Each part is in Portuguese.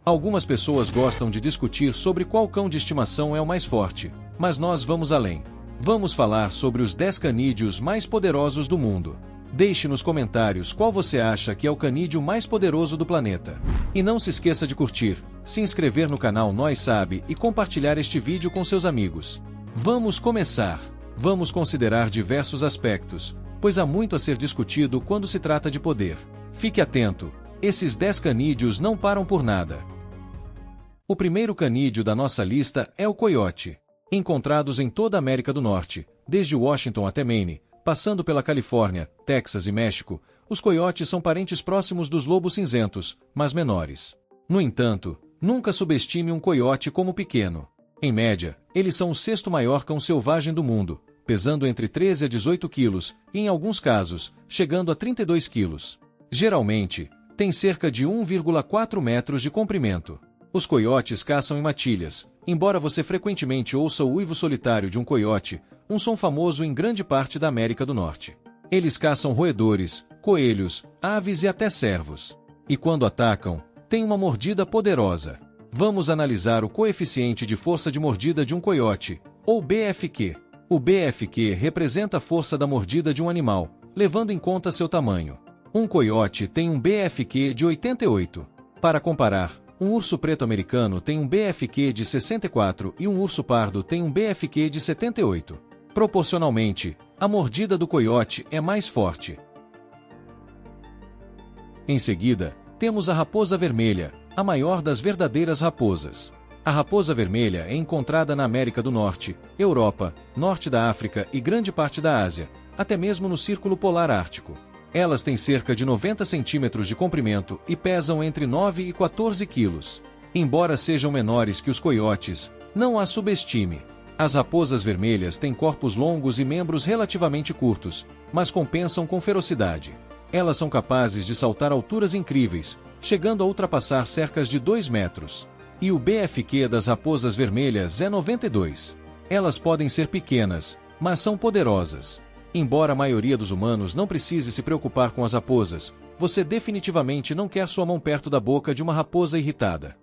Algumas pessoas gostam de discutir sobre qual cão de estimação é o mais forte, mas nós vamos além. Vamos falar sobre os 10 canídeos mais poderosos do mundo. Deixe nos comentários qual você acha que é o canídeo mais poderoso do planeta. E não se esqueça de curtir, se inscrever no canal Nós Sabe e compartilhar este vídeo com seus amigos. Vamos começar! Vamos considerar diversos aspectos, pois há muito a ser discutido quando se trata de poder. Fique atento, esses 10 canídeos não param por nada. O primeiro canídeo da nossa lista é o coiote. Encontrados em toda a América do Norte, desde Washington até Maine, passando pela Califórnia, Texas e México, os coiotes são parentes próximos dos lobos cinzentos, mas menores. No entanto, nunca subestime um coiote como pequeno. Em média, eles são o sexto maior cão selvagem do mundo, pesando entre 13 a 18 quilos e, em alguns casos, chegando a 32 quilos. Geralmente, tem cerca de 1,4 metros de comprimento. Os coiotes caçam em matilhas, embora você frequentemente ouça o uivo solitário de um coiote, um som famoso em grande parte da América do Norte. Eles caçam roedores, coelhos, aves e até cervos. E quando atacam, têm uma mordida poderosa. Vamos analisar o coeficiente de força de mordida de um coiote, ou BFQ. O BFQ representa a força da mordida de um animal, levando em conta seu tamanho. Um coiote tem um BFQ de 88. Para comparar, um urso preto americano tem um BFQ de 64 e um urso pardo tem um BFQ de 78. Proporcionalmente, a mordida do coiote é mais forte. Em seguida, temos a raposa vermelha, a maior das verdadeiras raposas. A raposa vermelha é encontrada na América do Norte, Europa, norte da África e grande parte da Ásia, até mesmo no Círculo Polar Ártico. Elas têm cerca de 90 centímetros de comprimento e pesam entre 9 e 14 quilos. Embora sejam menores que os coiotes, não as subestime. As raposas vermelhas têm corpos longos e membros relativamente curtos, mas compensam com ferocidade. Elas são capazes de saltar alturas incríveis, chegando a ultrapassar cercas de 2 metros. E o BFQ das raposas vermelhas é 92. Elas podem ser pequenas, mas são poderosas. Embora a maioria dos humanos não precise se preocupar com as raposas, você definitivamente não quer sua mão perto da boca de uma raposa irritada.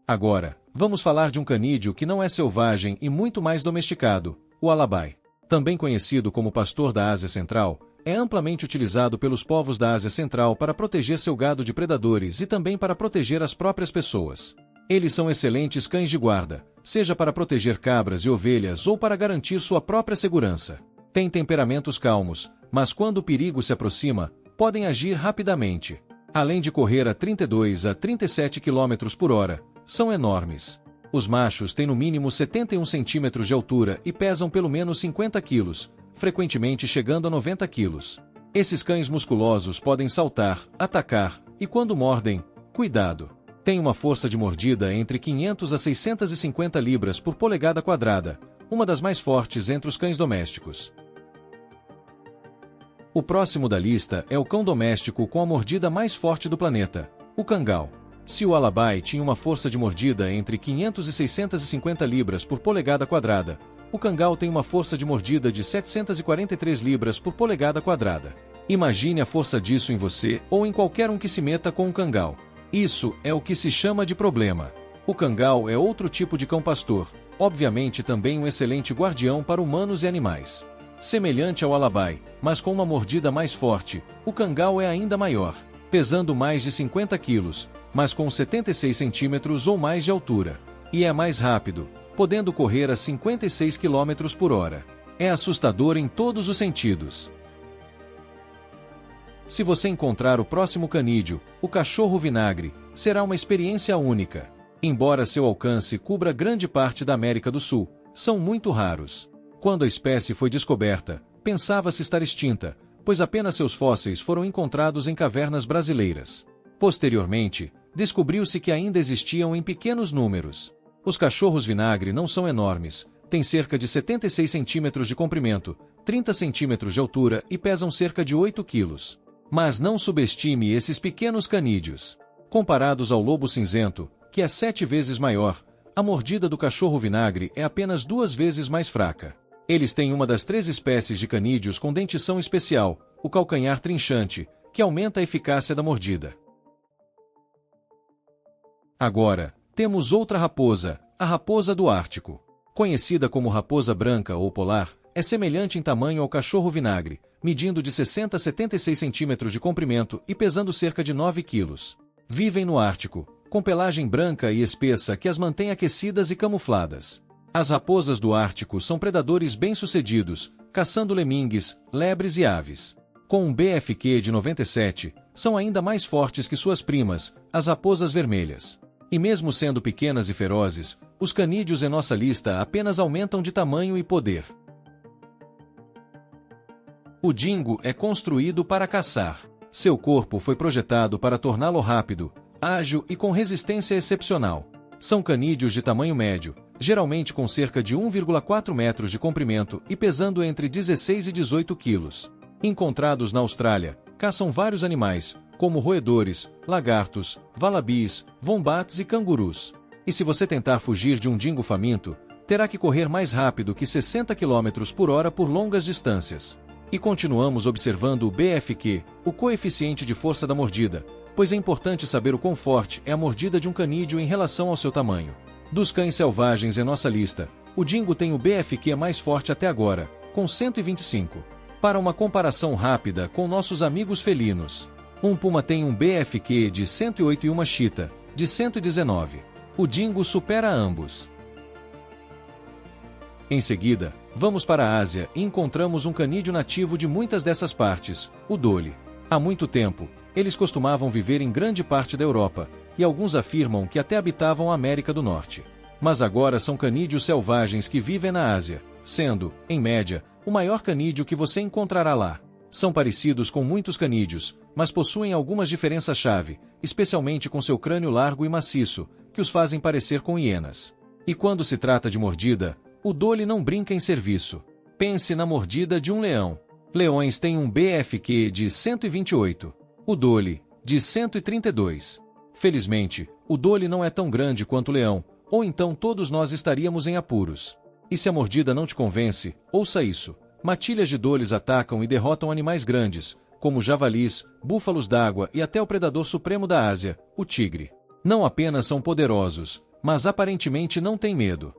Agora, vamos falar de um canídeo que não é selvagem e muito mais domesticado, o alabai. Também conhecido como pastor da Ásia Central, é amplamente utilizado pelos povos da Ásia Central para proteger seu gado de predadores e também para proteger as próprias pessoas. Eles são excelentes cães de guarda, seja para proteger cabras e ovelhas ou para garantir sua própria segurança. Têm temperamentos calmos, mas quando o perigo se aproxima, podem agir rapidamente. Além de correr a 32 a 37 km por hora, são enormes. Os machos têm no mínimo 71 centímetros de altura e pesam pelo menos 50 quilos, frequentemente chegando a 90 quilos. Esses cães musculosos podem saltar, atacar e, quando mordem, cuidado. Tem uma força de mordida entre 500 a 650 libras por polegada quadrada, uma das mais fortes entre os cães domésticos. O próximo da lista é o cão doméstico com a mordida mais forte do planeta, o cangal. Se o alabai tinha uma força de mordida entre 500 e 650 libras por polegada quadrada, o cangal tem uma força de mordida de 743 libras por polegada quadrada. Imagine a força disso em você ou em qualquer um que se meta com um cangal. Isso é o que se chama de problema. O cangal é outro tipo de cão-pastor, obviamente também um excelente guardião para humanos e animais. Semelhante ao alabai, mas com uma mordida mais forte, o cangal é ainda maior, pesando mais de 50 quilos, mas com 76 centímetros ou mais de altura. E é mais rápido, podendo correr a 56 km por hora. É assustador em todos os sentidos. Se você encontrar o próximo canídeo, o cachorro vinagre, será uma experiência única. Embora seu alcance cubra grande parte da América do Sul, são muito raros. Quando a espécie foi descoberta, pensava-se estar extinta, pois apenas seus fósseis foram encontrados em cavernas brasileiras. Posteriormente, descobriu-se que ainda existiam em pequenos números. Os cachorros vinagre não são enormes, têm cerca de 76 centímetros de comprimento, 30 centímetros de altura e pesam cerca de 8 quilos. Mas não subestime esses pequenos canídeos. Comparados ao lobo cinzento, que é 7 vezes maior, a mordida do cachorro vinagre é apenas 2 vezes mais fraca. Eles têm uma das 3 espécies de canídeos com dentição especial, o calcanhar trinchante, que aumenta a eficácia da mordida. Agora, temos outra raposa, a raposa do Ártico. Conhecida como raposa branca ou polar, é semelhante em tamanho ao cachorro-vinagre, medindo de 60 a 76 centímetros de comprimento e pesando cerca de 9 quilos. Vivem no Ártico, com pelagem branca e espessa que as mantém aquecidas e camufladas. As raposas do Ártico são predadores bem-sucedidos, caçando lemingues, lebres e aves. Com um BFQ de 97, são ainda mais fortes que suas primas, as raposas vermelhas. E mesmo sendo pequenas e ferozes, os canídeos em nossa lista apenas aumentam de tamanho e poder. O dingo é construído para caçar. Seu corpo foi projetado para torná-lo rápido, ágil e com resistência excepcional. São canídeos de tamanho médio, geralmente com cerca de 1,4 metros de comprimento e pesando entre 16 e 18 quilos. Encontrados na Austrália, caçam vários animais, como roedores, lagartos, valabis, wombats e cangurus. E se você tentar fugir de um dingo faminto, terá que correr mais rápido que 60 km por hora por longas distâncias. E continuamos observando o BFQ, o coeficiente de força da mordida, pois é importante saber o quão forte é a mordida de um canídeo em relação ao seu tamanho. Dos cães selvagens em nossa lista, o dingo tem o BFQ mais forte até agora, com 125. Para uma comparação rápida com nossos amigos felinos, um puma tem um BFQ de 108 e uma chita, de 119. O dingo supera ambos. Em seguida, vamos para a Ásia e encontramos um canídeo nativo de muitas dessas partes, o doli. Há muito tempo, eles costumavam viver em grande parte da Europa, e alguns afirmam que até habitavam a América do Norte. Mas agora são canídeos selvagens que vivem na Ásia, sendo, em média, o maior canídeo que você encontrará lá. São parecidos com muitos canídeos, mas possuem algumas diferenças-chave, especialmente com seu crânio largo e maciço, que os fazem parecer com hienas. E quando se trata de mordida, o doli não brinca em serviço. Pense na mordida de um leão. Leões têm um BFQ de 128. O doli, de 132. Felizmente, o doli não é tão grande quanto o leão, ou então todos nós estaríamos em apuros. E se a mordida não te convence, ouça isso. Matilhas de dolis atacam e derrotam animais grandes, como javalis, búfalos d'água e até o predador supremo da Ásia, o tigre. Não apenas são poderosos, mas aparentemente não têm medo.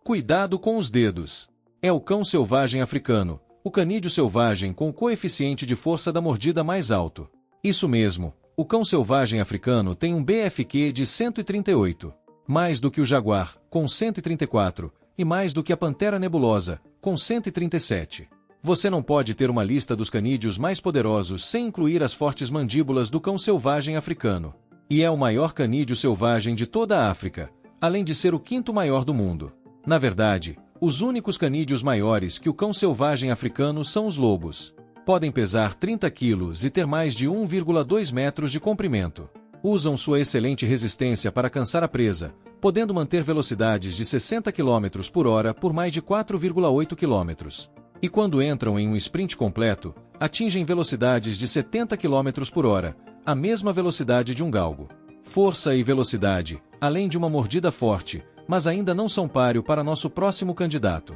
Cuidado com os dedos. É o cão selvagem africano, o canídeo selvagem com o coeficiente de força da mordida mais alto. Isso mesmo, o cão selvagem africano tem um BFQ de 138. Mais do que o jaguar, com 134, e mais do que a pantera nebulosa, com 137. Você não pode ter uma lista dos canídeos mais poderosos sem incluir as fortes mandíbulas do cão selvagem africano. E é o maior canídeo selvagem de toda a África, além de ser o quinto maior do mundo. Na verdade, os únicos canídeos maiores que o cão selvagem africano são os lobos. Podem pesar 30 quilos e ter mais de 1,2 metros de comprimento. Usam sua excelente resistência para caçar a presa, podendo manter velocidades de 60 km por hora por mais de 4,8 km. E quando entram em um sprint completo, atingem velocidades de 70 km por hora, a mesma velocidade de um galgo. Força e velocidade, além de uma mordida forte, mas ainda não são páreo para nosso próximo candidato.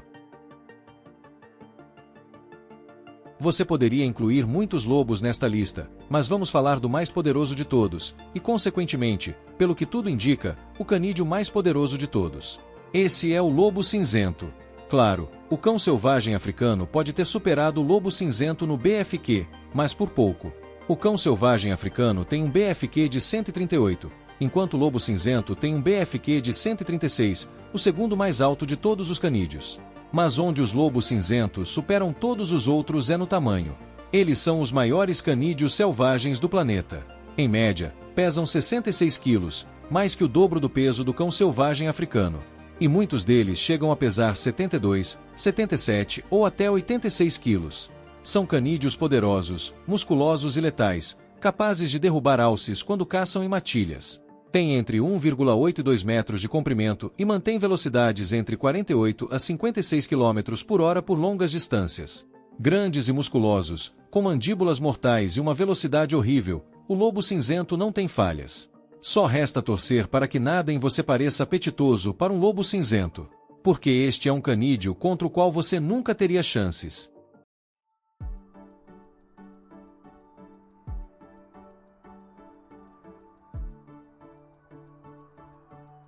Você poderia incluir muitos lobos nesta lista, mas vamos falar do mais poderoso de todos, e consequentemente, pelo que tudo indica, o canídeo mais poderoso de todos. Esse é o lobo cinzento. Claro, o cão selvagem africano pode ter superado o lobo cinzento no BFQ, mas por pouco. O cão selvagem africano tem um BFQ de 138, enquanto o lobo cinzento tem um BFQ de 136, o segundo mais alto de todos os canídeos. Mas onde os lobos cinzentos superam todos os outros é no tamanho. Eles são os maiores canídeos selvagens do planeta. Em média, pesam 66 quilos, mais que o dobro do peso do cão selvagem africano. E muitos deles chegam a pesar 72, 77 ou até 86 quilos. São canídeos poderosos, musculosos e letais, capazes de derrubar alces quando caçam em matilhas. Tem entre 1,8 e 2 metros de comprimento e mantém velocidades entre 48 a 56 km por hora por longas distâncias. Grandes e musculosos, com mandíbulas mortais e uma velocidade horrível, o lobo cinzento não tem falhas. Só resta torcer para que nada em você pareça apetitoso para um lobo cinzento, porque este é um canídeo contra o qual você nunca teria chances.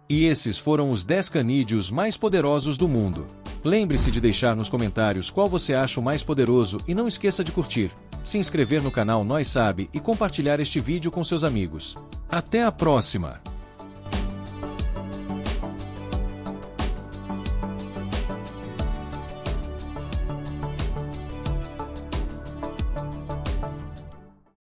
E esses foram os 10 canídeos mais poderosos do mundo. Lembre-se de deixar nos comentários qual você acha o mais poderoso e não esqueça de curtir, se inscrever no canal Nós Sabe e compartilhar este vídeo com seus amigos. Até a próxima!